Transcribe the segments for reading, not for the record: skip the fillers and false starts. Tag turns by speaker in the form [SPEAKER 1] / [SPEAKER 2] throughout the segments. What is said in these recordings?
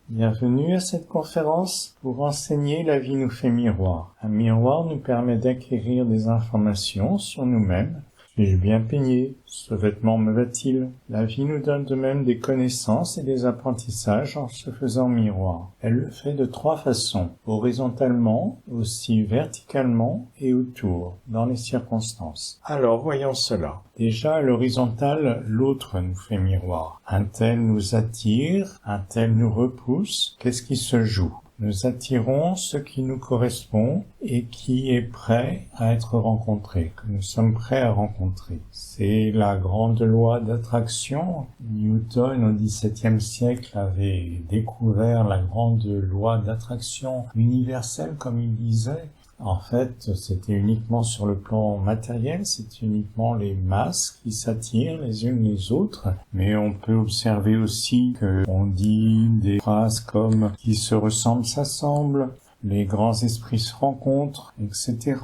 [SPEAKER 1] Bienvenue à cette conférence pour enseigner La vie nous fait miroir. Un miroir nous permet d'acquérir des informations sur nous-mêmes. Suis-je bien peigné? Ce vêtement me va-t-il? La vie nous donne de même des connaissances et des apprentissages en se faisant miroir. Elle le fait de 3 façons, horizontalement, aussi verticalement et autour, dans les circonstances. Alors voyons cela. Déjà, à l'horizontale, l'autre nous fait miroir. Un tel nous attire, un tel nous repousse. Qu'est-ce qui se joue? Nous attirons ce qui nous correspond et qui est prêt à être rencontré, que nous sommes prêts à rencontrer. C'est la grande loi d'attraction. Newton, au XVIIe siècle, avait découvert la grande loi d'attraction universelle, comme il disait. En fait, c'était uniquement sur le plan matériel, c'est uniquement les masses qui s'attirent les unes les autres, mais on peut observer aussi qu'on dit des phrases comme « qui se ressemblent s'assemblent », les grands esprits se rencontrent, etc.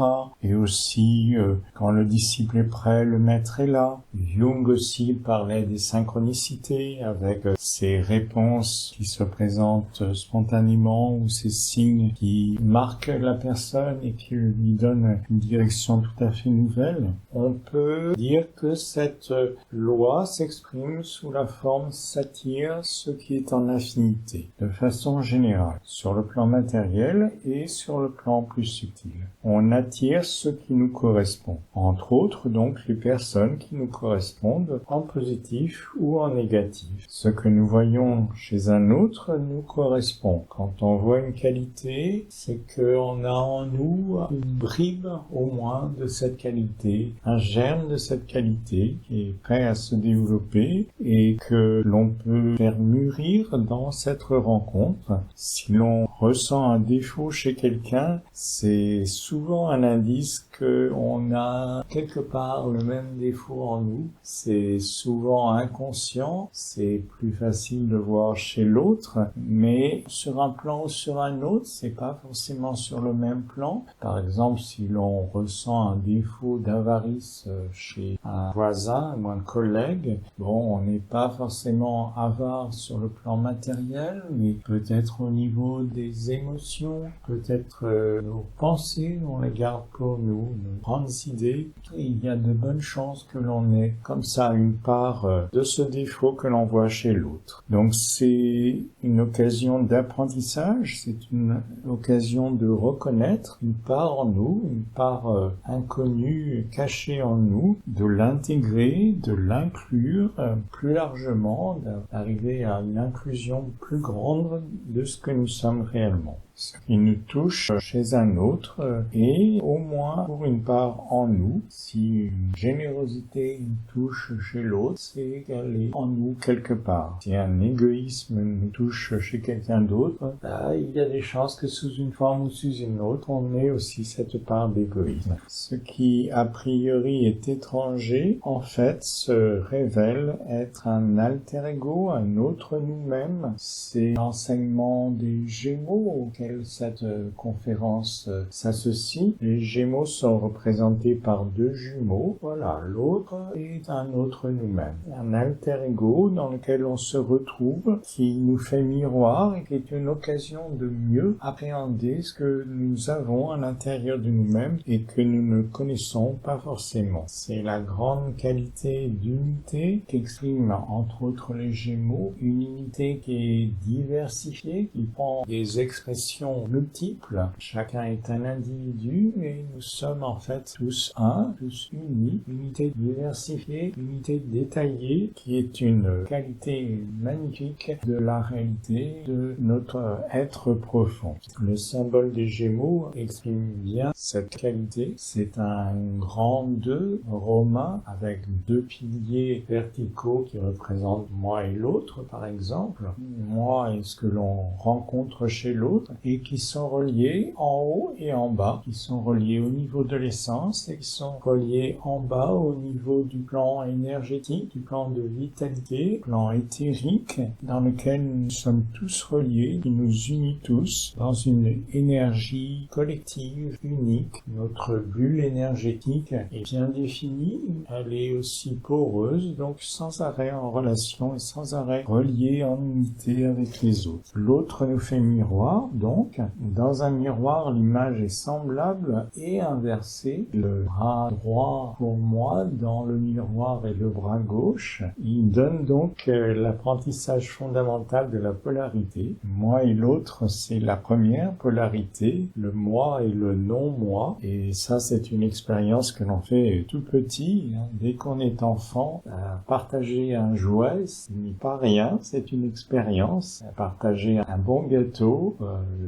[SPEAKER 1] Et aussi, quand le disciple est prêt, le maître est là. Jung aussi parlait des synchronicités avec ces réponses qui se présentent spontanément ou ces signes qui marquent la personne et qui lui donnent une direction tout à fait nouvelle. On peut dire que cette loi s'exprime sous la forme s'attire ce qui est en affinité, de façon générale, sur le plan matériel et sur le plan plus subtil. On attire ce qui nous correspond. Entre autres, donc, les personnes qui nous correspondent en positif ou en négatif. Ce que nous voyons chez un autre nous correspond. Quand on voit une qualité, c'est qu'on a en nous une bribe, au moins, de cette qualité, un germe de cette qualité qui est prêt à se développer et que l'on peut faire mûrir dans cette rencontre. Si l'on ressent un défaut chez quelqu'un, c'est souvent un indice qu'on a quelque part le même défaut en nous. C'est souvent inconscient, c'est plus facile de voir chez l'autre, mais sur un plan ou sur un autre, c'est pas forcément sur le même plan. Par exemple, si l'on ressent un défaut d'avarice chez un voisin ou un collègue, bon, on n'est pas forcément avare sur le plan matériel, mais peut-être au niveau des émotions, peut-être nos pensées, on les garde pour nous, nos grandes idées. Il y a de bonnes chances que l'on ait comme ça une part de ce défaut que l'on voit chez l'autre. Donc c'est une occasion d'apprentissage, c'est une occasion de reconnaître une part en nous, une part inconnue, cachée en nous, de l'intégrer, de l'inclure plus largement, d'arriver à une inclusion plus grande de ce que nous sommes réellement. Ce qui nous touche chez un autre et au moins pour une part en nous. Si une générosité nous touche chez l'autre, c'est qu'elle est en nous quelque part. Si un égoïsme nous touche chez quelqu'un d'autre, il y a des chances que sous une forme ou sous une autre, on ait aussi cette part d'égoïsme. Ce qui a priori est étranger, en fait, se révèle être un alter ego, un autre nous-mêmes. C'est l'enseignement des Gémeaux auquel cette conférence s'associe. Les Gémeaux sont représentés par 2 jumeaux. Voilà, l'autre est un autre nous-mêmes. Un alter ego dans lequel on se retrouve, qui nous fait miroir et qui est une occasion de mieux appréhender ce que nous avons à l'intérieur de nous-mêmes et que nous ne connaissons pas forcément. C'est la grande qualité d'unité qu'expriment entre autres les Gémeaux, une unité qui est diversifiée, qui prend des expressions multiples. Chacun est un individu et nous sommes en fait tous un, tous unis, unité diversifiée, unité détaillée qui est une qualité magnifique de la réalité de notre être profond. Le symbole des Gémeaux exprime bien cette qualité. C'est un grand 2 romain avec 2 piliers verticaux qui représentent moi et l'autre par exemple. Moi est ce que l'on rencontre chez l'autre et qui sont reliés en haut et en bas, qui sont reliés au niveau de l'essence et qui sont reliés en bas au niveau du plan énergétique, du plan de vitalité, plan éthérique, dans lequel nous sommes tous reliés, qui nous unit tous dans une énergie collective unique. Notre bulle énergétique est bien définie, elle est aussi poreuse, donc sans arrêt en relation et sans arrêt reliée en unité avec les autres. L'autre nous fait miroir, donc dans un miroir l'image est semblable et inversée. Le bras droit pour moi dans le miroir est le bras gauche. Il donne donc l'apprentissage fondamental de la polarité. Moi et l'autre, c'est la première polarité, le moi et le non-moi. Et ça, c'est une expérience que l'on fait tout petit, dès qu'on est enfant. Partager un jouet, ce n'est pas rien, c'est une expérience. Partager un bon gâteau,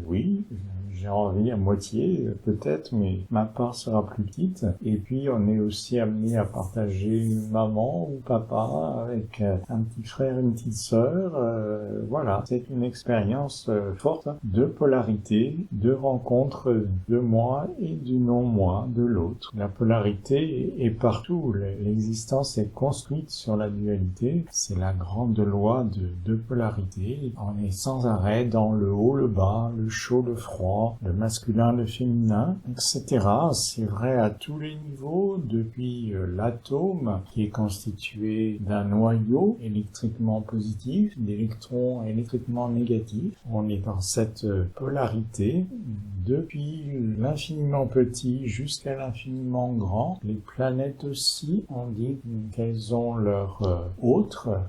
[SPEAKER 1] oui, j'ai envie à moitié, peut-être, mais ma part sera plus petite. Et puis, on est aussi amené à partager une maman ou papa avec un petit frère, une petite sœur. Voilà, c'est une expérience forte de polarité, de rencontre de moi et du non-moi de l'autre. La polarité est partout. L'existence est construite sur la dualité. C'est la grande loi de polarité. On est sans arrêt dans le haut, le bas, le chaud, le froid, le masculin, le féminin, etc. C'est vrai à tous les niveaux, depuis l'atome qui est constitué d'un noyau électriquement positif, d'électrons électriquement négatifs. On est dans cette polarité depuis l'infiniment petit jusqu'à l'infiniment grand. Les planètes aussi, on dit qu'elles ont leur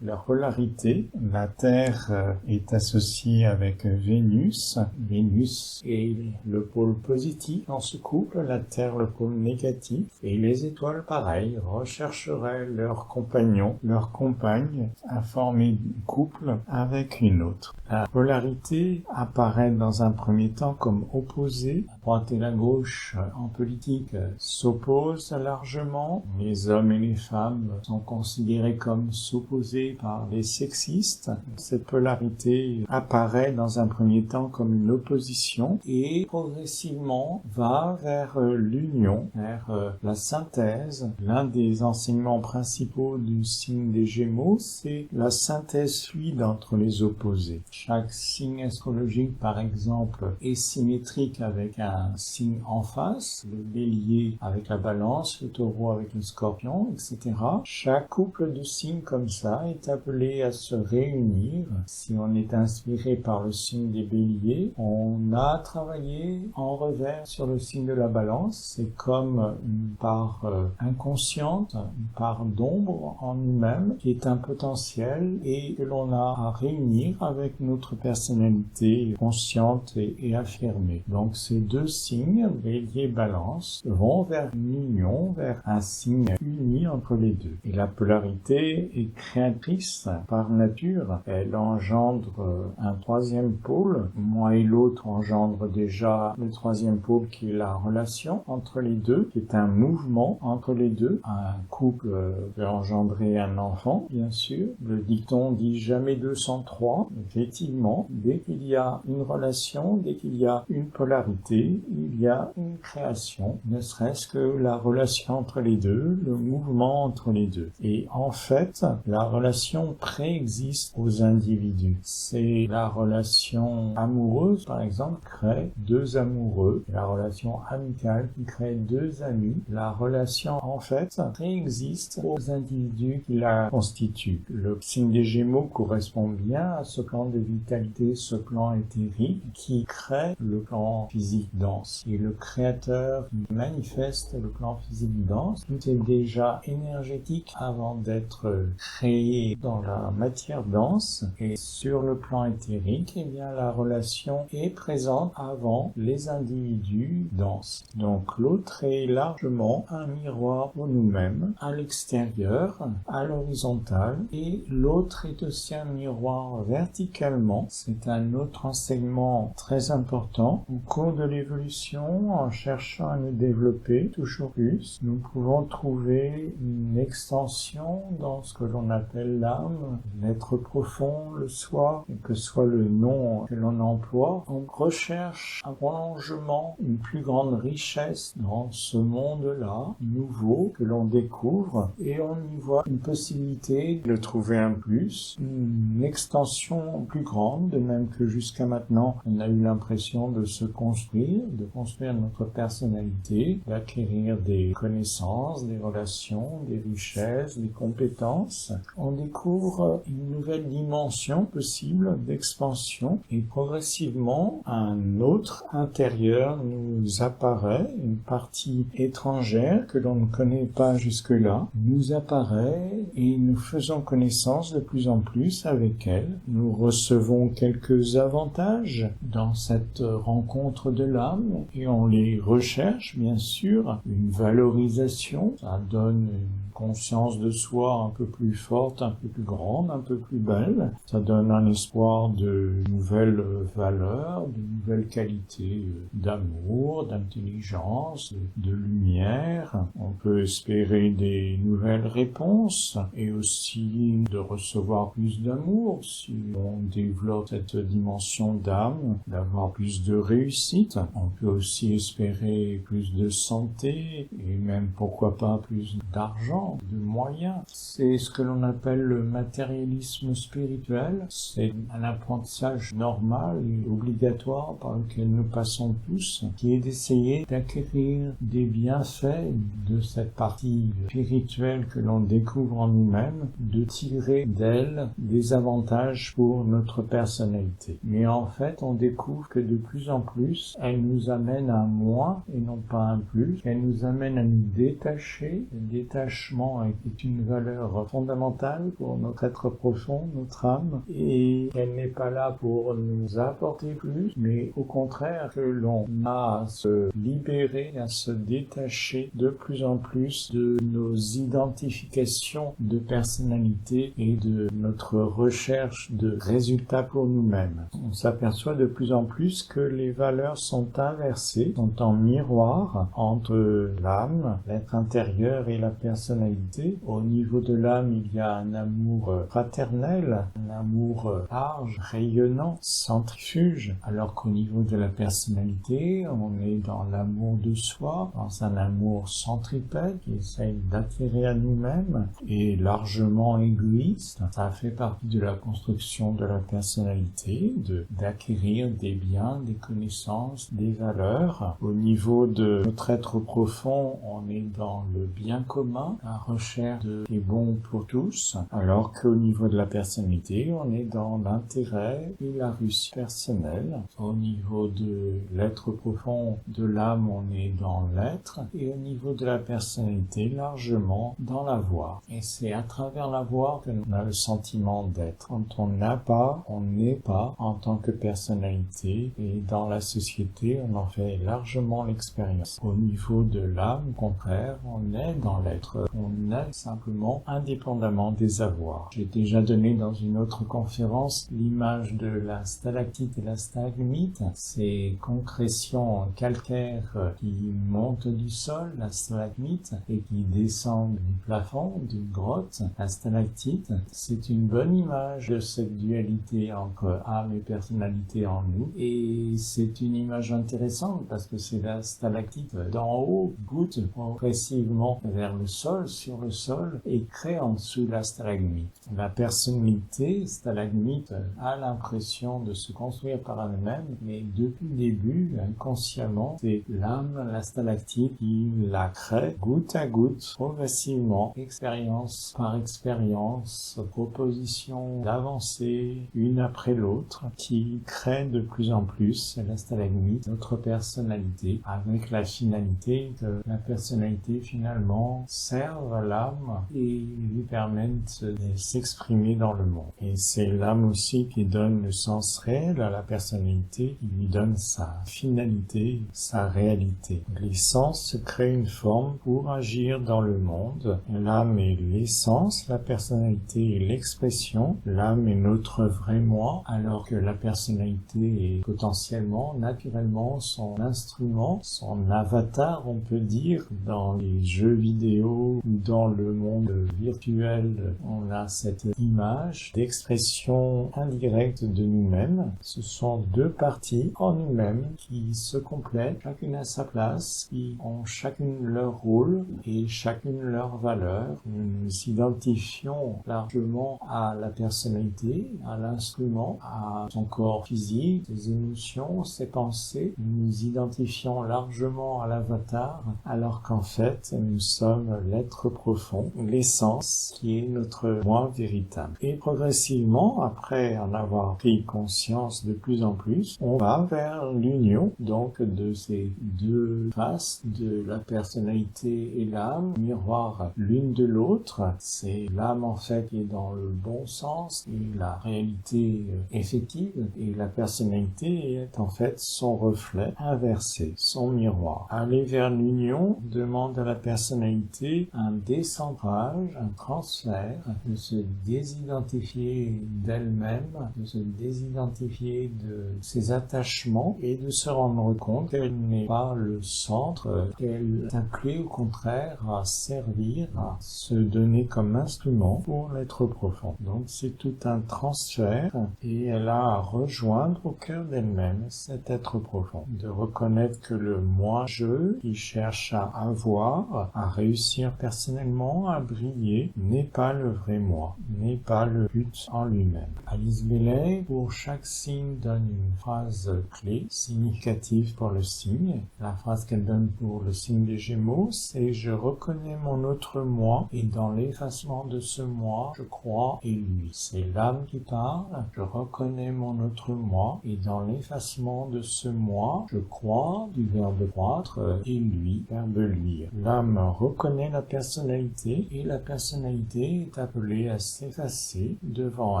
[SPEAKER 1] leur polarité. La Terre est associée avec Vénus. Vénus est le pôle positif dans ce couple, la Terre le pôle négatif. Et les étoiles, pareil, rechercheraient leur compagnon, leur compagne à former un couple avec une autre. La polarité apparaît dans un premier temps comme opposée. La droite et la gauche en politique s'opposent largement. Les hommes et les femmes sont considérés comme s'opposer par les sexistes. Cette polarité apparaît dans un premier temps comme une opposition et progressivement va vers l'union, vers la synthèse. L'un des enseignements principaux du signe des Gémeaux, c'est la synthèse fluide entre les opposés. Chaque signe astrologique, par exemple, est symétrique avec un signe en face, le Bélier avec la Balance, le Taureau avec le Scorpion, etc. Chaque couple de signes comme ça est appelé à se réunir. Si on est inspiré par le signe des Béliers, on a travaillé en revers sur le signe de la Balance. C'est comme une part inconsciente, une part d'ombre en nous-mêmes qui est un potentiel et que l'on a à réunir avec notre personnalité consciente et affirmée. Donc ces deux signes, Bélier et Balance, vont vers une union, vers un signe uni entre les deux. Et la polarité est créatrice par nature. Elle engendre un troisième pôle. Moi et l'autre engendrent déjà le troisième pôle qui est la relation entre les deux, qui est un mouvement entre les deux. Un couple peut engendrer un enfant, bien sûr. Le dicton dit jamais deux sans trois. Effectivement, dès qu'il y a une relation, dès qu'il y a une polarité, il y a une création, ne serait-ce que la relation entre les deux, le mouvement entre les deux. Et en fait, la relation préexiste aux individus. C'est la relation amoureuse, par exemple, crée deux amoureux. La relation amicale qui crée deux amis. La relation, en fait, préexiste aux individus qui la constituent. Le signe des Gémeaux correspond bien à ce plan de vitalité, ce plan éthérique qui crée le plan physique dense. Et le créateur qui manifeste le plan physique dense, tout est déjà énergétique avant d'être créé dans la matière dense. Et sur le plan éthérique, eh bien, la relation est présente avant les individus denses. Donc l'autre est largement un miroir pour nous-mêmes, à l'extérieur, à l'horizontale, et l'autre est aussi un miroir verticalement. C'est un autre enseignement très important. On cours de l'évolution, en cherchant à nous développer toujours plus, nous pouvons trouver une extension dans ce que l'on appelle l'âme, l'être profond, le soi, quel que soit le nom que l'on emploie. On recherche un prolongement, une plus grande richesse dans ce monde-là, nouveau, que l'on découvre, et on y voit une possibilité de trouver un plus, une extension plus grande, de même que jusqu'à maintenant, on a eu l'impression de se construire, de construire notre personnalité, d'acquérir des connaissances, des relations, des richesses, des compétences. On découvre une nouvelle dimension possible d'expansion et progressivement un autre intérieur nous apparaît, une partie étrangère que l'on ne connaît pas jusque-là nous apparaît et nous faisons connaissance de plus en plus avec elle. Nous recevons quelques avantages dans cette rencontre de l'âme et on les recherche bien sûr, une valorisation, ça donne une conscience de soi un peu plus forte, un peu plus grande, un peu plus belle. Ça donne un espoir de nouvelles valeurs, de nouvelles qualités d'amour, d'intelligence, de lumière. On peut espérer des nouvelles réponses et aussi de recevoir plus d'amour si on développe cette dimension d'âme, d'avoir plus de réussite. On peut aussi espérer plus de santé et même pourquoi pas plus d'argent, de moyens. C'est ce que l'on appelle le matérialisme spirituel. C'est un apprentissage normal et obligatoire par lequel nous passons tous, qui est d'essayer d'acquérir des bienfaits de cette partie spirituelle que l'on découvre en nous-mêmes, de tirer d'elle des avantages pour notre personnalité. Mais en fait, on découvre que de plus en plus, elle nous amène à un moins et non pas un plus. Elle nous amène à nous détacher. Le détachement est une valeur fondamentale pour notre être profond, notre âme, et elle n'est pas là pour nous apporter plus, mais au contraire que l'on a à se libérer, à se détacher de plus en plus de nos identifications de personnalité et de notre recherche de résultats pour nous-mêmes. On s'aperçoit de plus en plus que les valeurs sont inversées, sont en miroir entre l'âme, l'être intérieur et la personnalité. Au niveau de l'âme, il y a un amour fraternel, un amour large, rayonnant, centrifuge, alors qu'au niveau de la personnalité, on est dans l'amour de soi, dans un amour centripète qui essaye d'attirer à nous-mêmes et largement égoïste. Ça fait partie de la construction de la personnalité, d'acquérir des biens, des connaissances, des valeurs. Au niveau de notre être profond, on est dans le bien commun, la recherche de ce qui est bon pour tous, alors qu'au niveau de la personnalité, on est dans l'intérêt et la réussite personnelle. Au niveau de l'être profond de l'âme, on est dans l'être, et au niveau de la personnalité, largement dans l'avoir. Et c'est à travers l'avoir que l'on a le sentiment d'être. Quand on n'a pas, on n'est pas en tant que personnalité, et dans la société, on en fait largement l'expérience. Au niveau de l'âme, au contraire, on est dans l'être. On est simplement indépendamment des avoirs. J'ai déjà donné dans une autre conférence l'image de la stalactite et la stalagmite, ces concrétions calcaires qui montent du sol, la stalagmite, et qui descendent du plafond, d'une grotte. La stalactite, c'est une bonne image de cette dualité entre âme et personnalité en nous, et c'est une image intéressante parce que c'est la stalactite d'en haut goutte progressivement vers le sol, sur le sol, et crée en dessous la stalagmite. La personnalité, stalagmite, a l'impression de se construire par elle-même, mais depuis le début, inconsciemment, c'est l'âme, la stalactite, qui la crée goutte à goutte, progressivement, expérience par expérience, proposition d'avancée, une après l'autre, qui crée de plus en plus la stalagmite, notre personnalité, avec la finalité que la personnalité finalement serve à l'âme et lui permette de s'exprimer dans le monde. Et c'est l'âme aussi qui donne le sens réel à la personnalité, qui lui donne sa finalité, sa réalité. Les sens se créent une forme pour agir dans le monde. L'âme est l'essence, la personnalité est l'expression, l'âme est notre vrai moi, alors que la personnalité est potentiellement naturellement son instrument, son avatar, on peut dire, dans les jeux vidéo ou dans le monde virtuel. On a cette image d'expression indirecte de nous-mêmes. Ce sont deux parties en nous-mêmes qui se complètent, chacune à sa place, qui ont chacune leur rôle et chacune leur valeur. Nous nous identifions largement à la personnalité, à l'instrument, à son corps physique, ses émotions, ses pensées. Nous nous identifions largement à l'avatar, alors qu'en fait, nous sommes l'être profond, l'essence qui est notre moi véritable. Et progressivement, après en avoir pris conscience de plus en plus, on va vers l'union, donc, de ces deux faces, de la personnalité et l'âme, miroir l'une de l'autre. C'est l'âme, en fait, qui est dans le bon sens, et la réalité effective, et la personnalité est, en fait, son reflet inversé, son miroir. Aller vers l'union demande à la personnalité un décentrage, un transfert, de se désidentifier d'elle-même, de se désidentifier de ses attachements et de se rendre compte qu'elle n'est pas le centre, qu'elle est appelée au contraire à servir, à se donner comme instrument pour l'être profond. Donc c'est tout un transfert et elle a à rejoindre au cœur d'elle-même cet être profond, de reconnaître que le moi-je qui cherche à avoir, à réussir personnellement, à briller, n'est pas le vrai moi, n'est pas le but en lui-même. Alice Bailey, pour chaque signe, donne une phrase clé, significative pour le signe. La phrase qu'elle donne pour le signe des Gémeaux, c'est « Je reconnais mon autre moi, et dans l'effacement de ce moi, je crois et lui ». C'est l'âme qui parle. Je reconnais mon autre moi, et dans l'effacement de ce moi, je crois, du verbe croître, et lui, verbe luire. L'âme reconnaît la personnalité, et la personnalité est appelée à s'effacer devant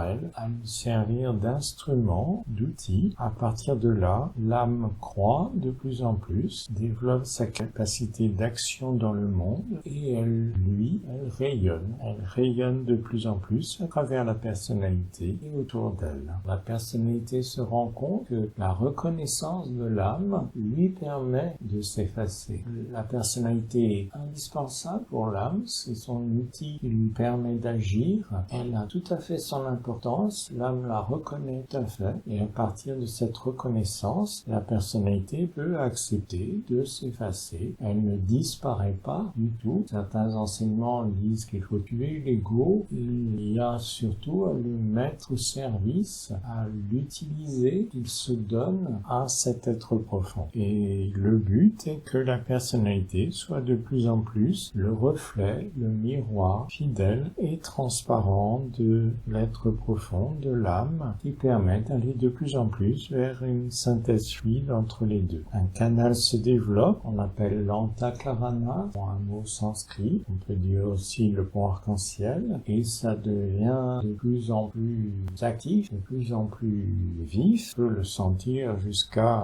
[SPEAKER 1] elle, à lui servir d'instrument, d'outil. À partir de là, l'âme croît de plus en plus, développe sa capacité d'action dans le monde, et elle rayonne de plus en plus à travers la personnalité et autour d'elle. La personnalité se rend compte que la reconnaissance de l'âme lui permet de s'effacer. La personnalité est indispensable pour l'âme, c'est son outil qui lui permet d'agir. Elle a tout à fait son importance, l'âme la reconnaît tout à fait, et à partir de cette reconnaissance, la personnalité peut accepter de s'effacer. Elle ne disparaît pas du tout. Certains enseignements disent qu'il faut tuer l'ego. Il y a surtout à le mettre au service, à l'utiliser. Il se donne à cet être profond. Et le but est que la personnalité soit de plus en plus le reflet, le miroir fidèle et transparent de l'être profond, de l'âme, qui permet d'aller de plus en plus vers une synthèse fluide entre les deux. Un canal se développe, on appelle l'antakarana, un mot sanskrit, on peut dire aussi le pont arc-en-ciel, et ça devient de plus en plus actif, de plus en plus vif, on peut le sentir jusqu'à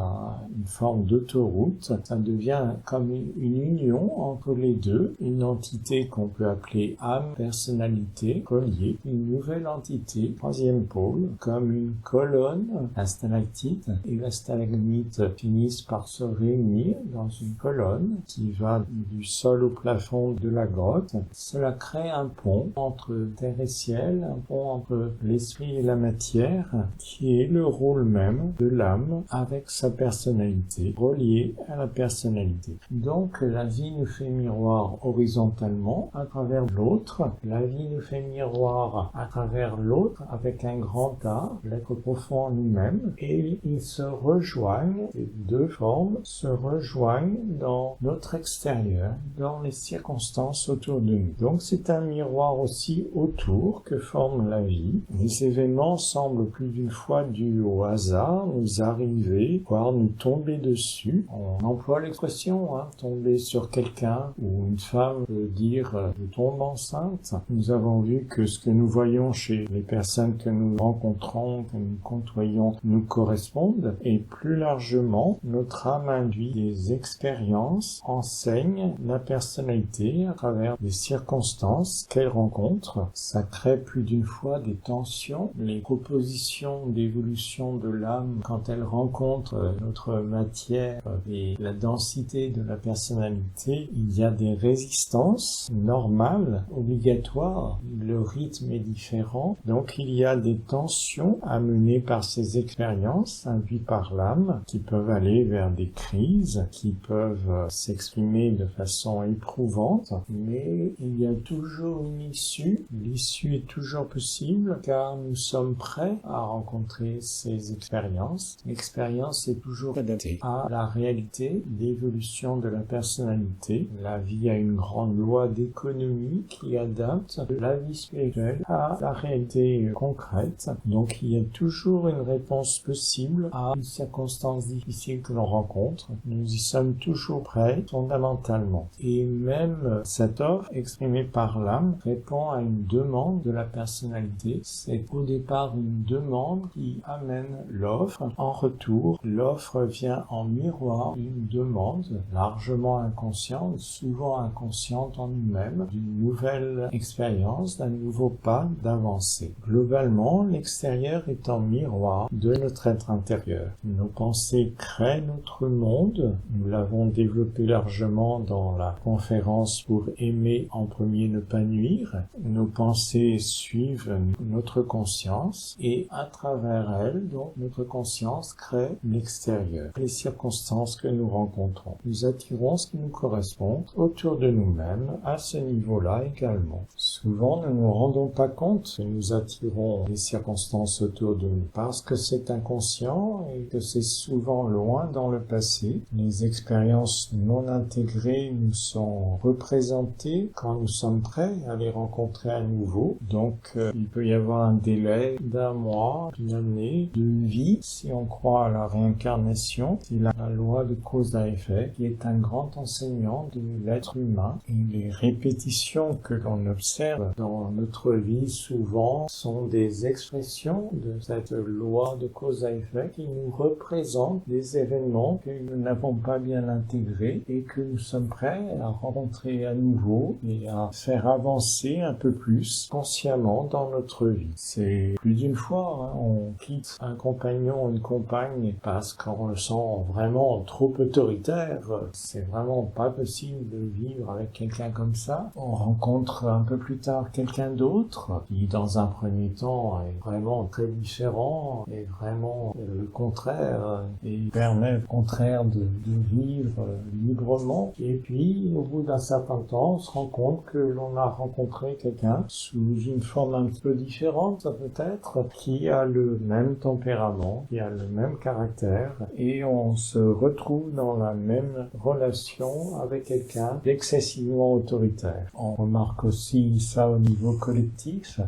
[SPEAKER 1] une forme d'autoroute. Ça devient comme une union entre les deux, une entité qu'on peut appeler âme, personnalité, reliée, une nouvelle entité, troisième pôle, comme une colonne, la stalactite et la stalagmite finissent par se réunir dans une colonne qui va du sol au plafond de la grotte. Cela crée un pont entre terre et ciel, un pont entre l'esprit et la matière, qui est le rôle même de l'âme avec sa personnalité, reliée à la personnalité. Donc la vie nous fait miroir horizontalement à travers l'autre, la vie nous fait miroir à travers l'autre avec un grand A, l'être profond en nous-mêmes, et ils se rejoignent, ces deux formes se rejoignent dans notre extérieur, dans les circonstances autour de nous. Donc c'est un miroir aussi autour que forme la vie. Les événements semblent plus d'une fois dus au hasard, nous arriver, voire nous tomber dessus. On emploie l'expression, tomber sur quelqu'un, ou une femme peut dire « je tombe enceinte ». Nous avons vu que ce que nous voyons chez les personnes que nous rencontrons, que nous côtoyons, nous correspondent, et plus largement, notre âme induit des expériences, enseigne la personnalité à travers des circonstances qu'elle rencontre. Ça crée plus d'une fois des tensions. Les propositions d'évolution de l'âme, quand elle rencontre rencontre notre matière et la densité de la personnalité, il y a des résistances normales, obligatoires. Le rythme est différent, donc il y a des tensions amenées par ces expériences induites par l'âme qui peuvent aller vers des crises, qui peuvent s'exprimer de façon éprouvante, mais il y a toujours une issue. L'issue est toujours possible car nous sommes prêts à rencontrer ces expériences. L'expérience est toujours adaptée à la réalité d'évolution de la personnalité. La vie a une grande loi d'économie qui adapte la vie spirituelle à la réalité concrète. Donc il y a toujours une réponse possible à une circonstance difficile que l'on rencontre. Nous y sommes toujours prêts, fondamentalement. Et même cette offre exprimée par l'âme répond à une demande de la personnalité. C'est au départ une demande qui amène l'offre. En retour, l'offre vient en miroir d'une demande largement inconsciente, souvent inconsciente en nous-mêmes, d'une nouvelle expérience, d'un nouveau pas d'avancée. Globalement, l'extérieur est en miroir de notre être intérieur. Nos pensées créent notre monde. Nous l'avons développé largement dans la conférence pour aimer en premier ne pas nuire. Nos pensées suivent notre conscience et à travers elles, donc, notre conscience crée l'extérieur, les circonstances que nous rencontrons. Nous attirons ce qui nous correspond autour de nous-mêmes à ce niveau-là également. Souvent, nous ne nous rendons pas compte que nous attirons les circonstances autour de nous parce que c'est inconscient et que c'est souvent loin dans le passé. Les expériences non intégrées nous sont représentées quand nous sommes prêts à les rencontrer à nouveau. Donc, il peut y avoir un délai d'un mois, d'une année, d'une vie, si on croit à la réincarnation. C'est la loi de cause à effet qui est un grand enseignant de l'être humain. Et les répétitions que l'on observe dans notre vie souvent sont des expressions de cette loi de cause à effet qui nous représentent des événements que nous n'avons pas bien intégrés et que nous sommes prêts à rencontrer à nouveau et à faire avancer un peu plus consciemment dans notre vie. C'est plus d'une fois, on quitte un compagnon ou une compagne parce qu'on le sent vraiment trop autoritaire. C'est vraiment pas possible de vivre avec quelqu'un comme ça. On rencontre un peu plus tard quelqu'un d'autre qui, dans un premier temps, est vraiment très différent et vraiment le contraire et permet au contraire de vivre librement. Et puis, au bout d'un certain temps, on se rend compte que l'on a rencontré quelqu'un sous une forme un peu différente, peut-être, qui a le même tempérament, qui a le même caractère, et on se retrouve dans la même relation avec quelqu'un d'excessivement autoritaire. On remarque aussi ça au niveau collectif.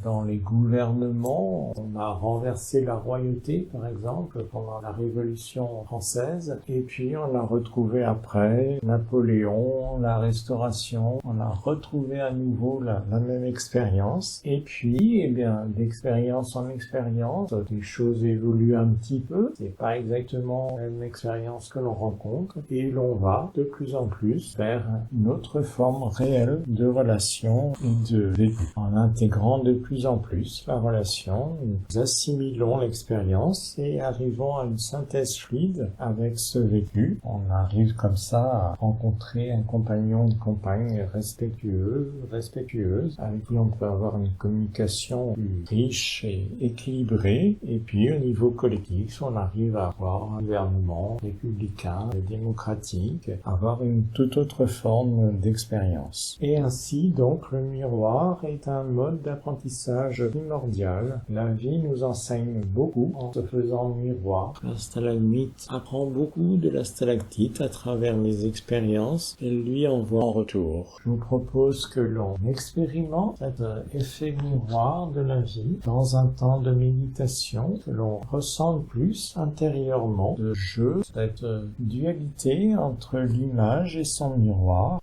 [SPEAKER 1] Dans les gouvernements, on a renversé la royauté, par exemple, pendant la Révolution française, et puis on a retrouvé après Napoléon, la Restauration, on a retrouvé à nouveau la même expérience, et puis, eh bien, d'expérience en expérience, les choses évoluent un petit peu, c'est pas exactement la même expérience que l'on rencontre, et l'on va de plus en plus vers une autre forme réelle de relation et de vécu. En intégrant de plus en plus la relation, nous assimilons l'expérience et arrivons à une synthèse fluide avec ce vécu. On arrive comme ça à rencontrer un compagnon, une compagne respectueuse, avec qui on peut avoir une communication plus riche et équilibrée. Et puis, au niveau collectif, on arrive à avoir un gouvernement républicain, démocratique, avoir une toute autre forme d'expérience. Et ainsi, donc, le miroir est un mode d'apprentissage primordial. La vie nous enseigne beaucoup en se faisant miroir. La stalagmite apprend beaucoup de la stalactite à travers les expériences qu'elle lui envoie en retour. Je vous propose que l'on expérimente cet effet miroir de la vie dans un temps de méditation, que l'on ressente plus intérieurement le jeu, cette dualité entre l'image et son miroir.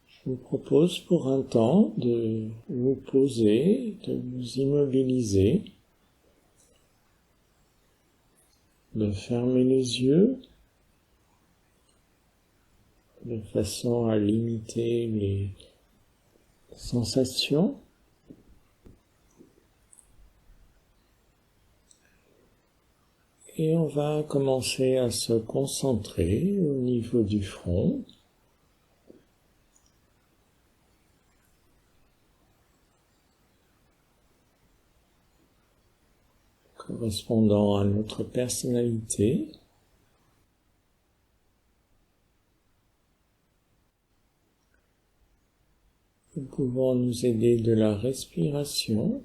[SPEAKER 1] Je vous propose pour un temps de vous poser, de vous immobiliser, de fermer les yeux de façon à limiter les sensations. Et on va commencer à se concentrer au niveau du front. Correspondant à notre personnalité. Nous pouvons nous aider de la respiration,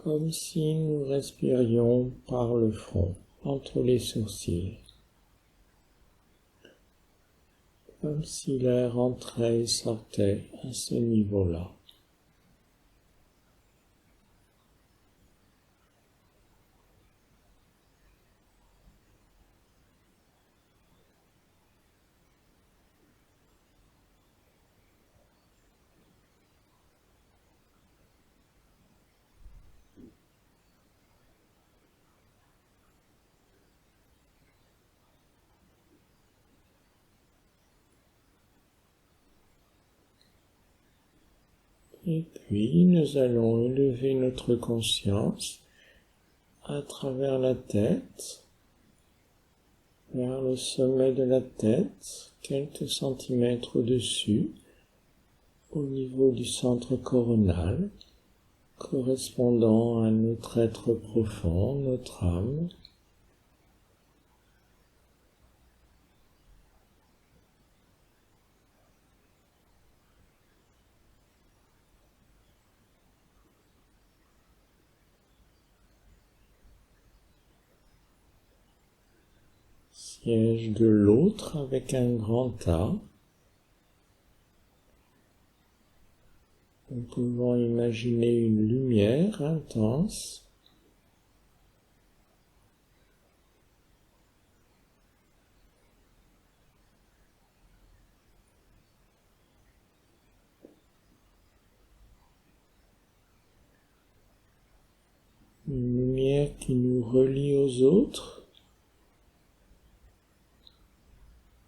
[SPEAKER 1] comme si nous respirions par le front, entre les sourcils. Comme si l'air entrait et sortait à ce niveau-là. Et puis, nous allons élever notre conscience à travers la tête, vers le sommet de la tête, quelques centimètres au-dessus, au niveau du centre coronal, correspondant à notre être profond, notre âme. Siège de l'autre avec un grand A. Nous pouvons imaginer une lumière intense une lumière qui nous relie aux autres,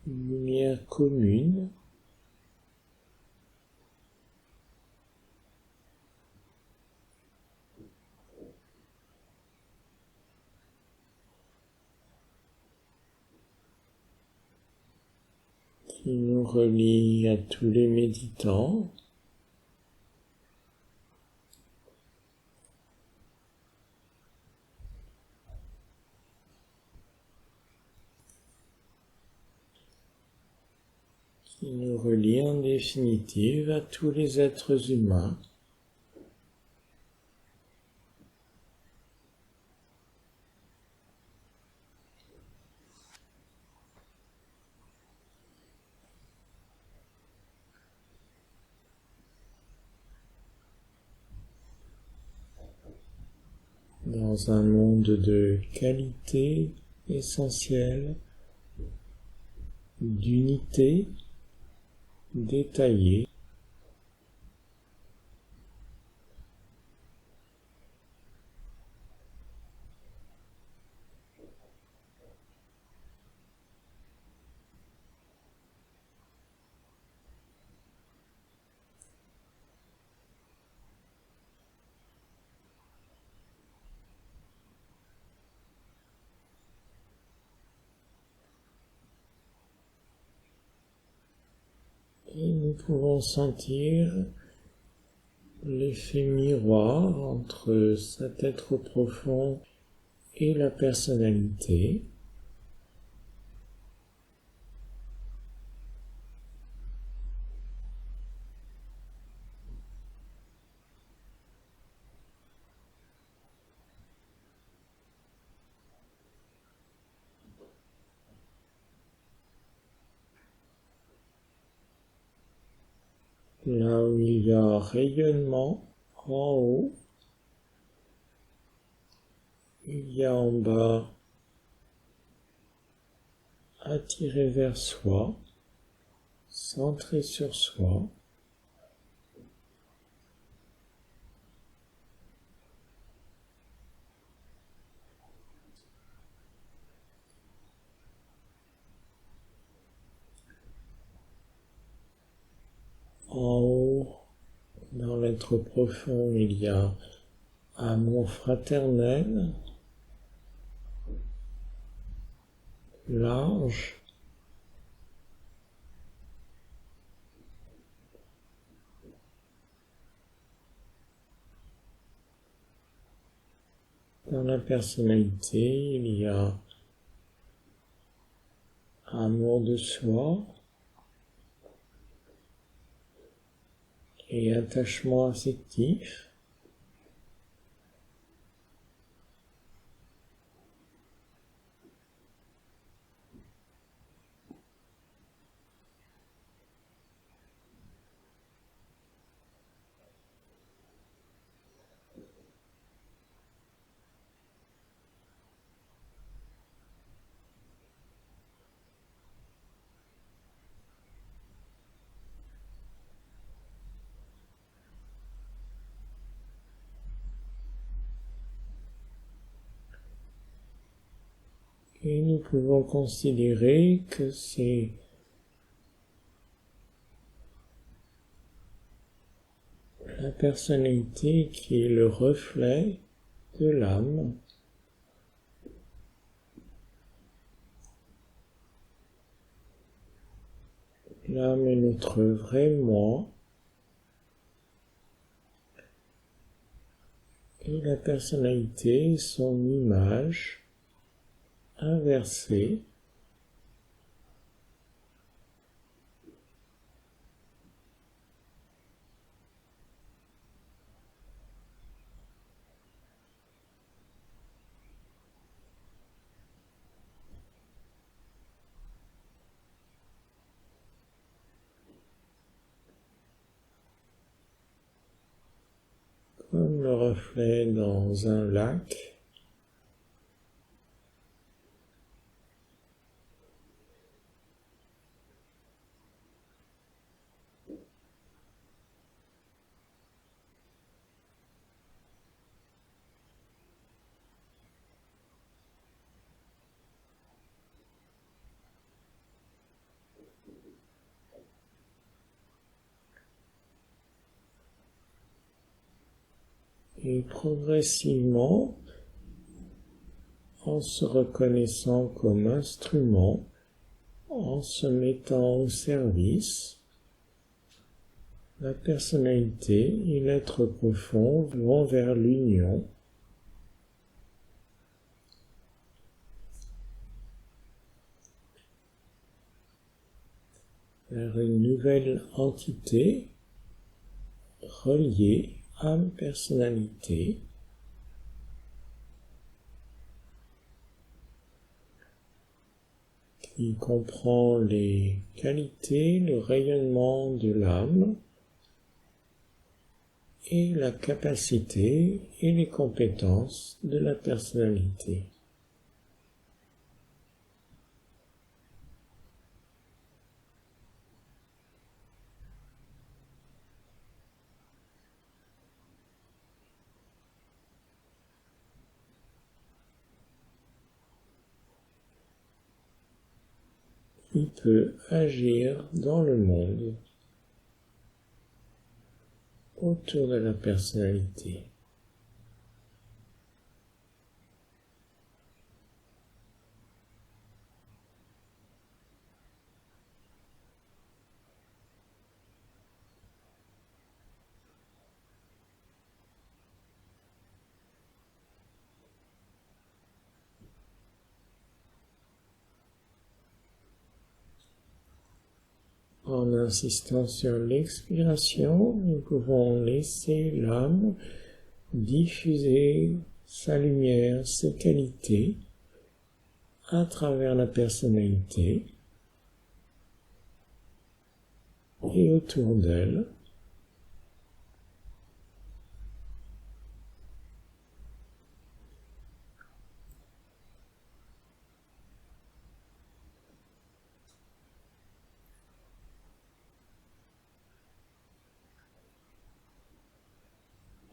[SPEAKER 1] une lumière commune. Qui nous relie à tous les méditants. Qui nous relie en définitive à tous les êtres humains. Dans un monde de qualité essentielle, d'unité détaillée, et nous pouvons sentir l'effet miroir entre cet être profond et la personnalité. Là où il y a rayonnement en haut, il y a en bas attiré vers soi, centré sur soi. En haut, dans l'être profond, il y a amour fraternel,
[SPEAKER 2] large, dans la personnalité, il y a amour de soi et attachement affectif. Et nous pouvons considérer que c'est la personnalité qui est le reflet de l'âme. L'âme est notre vrai moi. Et la personnalité est son image inversée. Comme le reflet dans un lac. Et progressivement, en se reconnaissant comme instrument, en se mettant au service, la personnalité et l'être profond vont vers l'union. Vers une nouvelle entité reliée âme-personnalité qui comprend les qualités, le rayonnement de l'âme et la capacité et les compétences de la personnalité. Il peut agir dans le monde autour de la personnalité. En insistant sur l'expiration, nous pouvons laisser l'âme diffuser sa lumière, ses qualités à travers la personnalité et autour d'elle.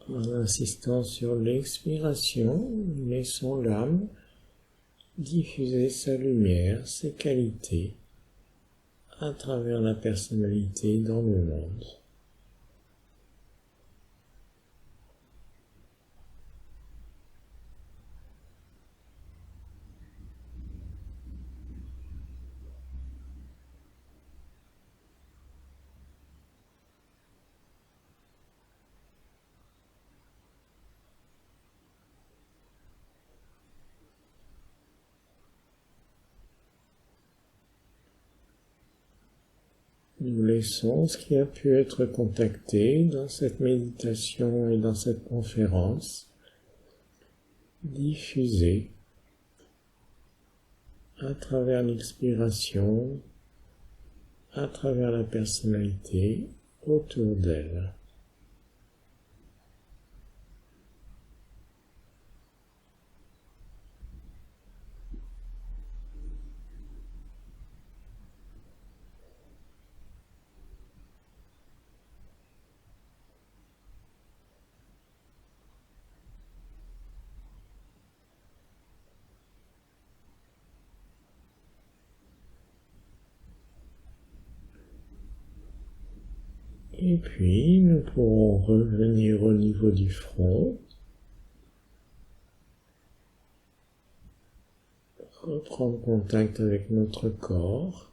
[SPEAKER 2] En insistant sur l'expiration, nous laissons l'âme diffuser sa lumière, ses qualités à travers la personnalité dans le monde. Nous laissons ce qui a pu être contacté dans cette méditation et dans cette conférence diffuser à travers l'expiration, à travers la personnalité autour d'elle. Et puis, nous pourrons revenir au niveau du front, reprendre contact avec notre corps,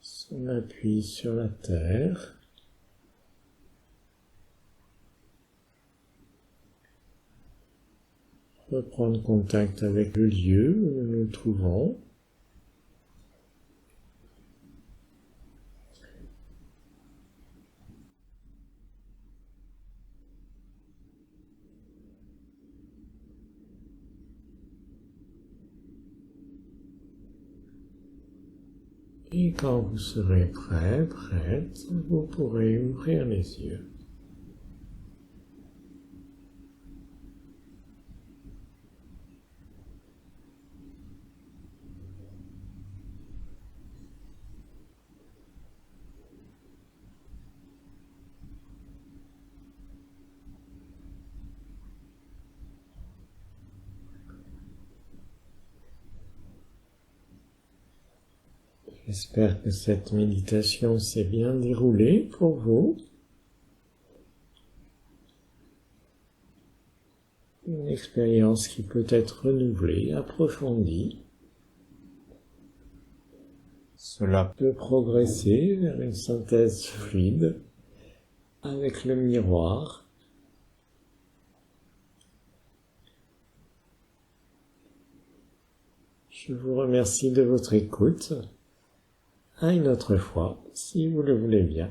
[SPEAKER 2] son appui sur la terre, reprendre contact avec le lieu où nous nous trouvons, et quand vous serez prêt, prête, vous pourrez ouvrir les yeux. J'espère que cette méditation s'est bien déroulée pour vous. Une expérience qui peut être renouvelée, approfondie. Cela peut progresser vers une synthèse fluide avec le miroir. Je vous remercie de votre écoute. À une autre fois, si vous le voulez bien.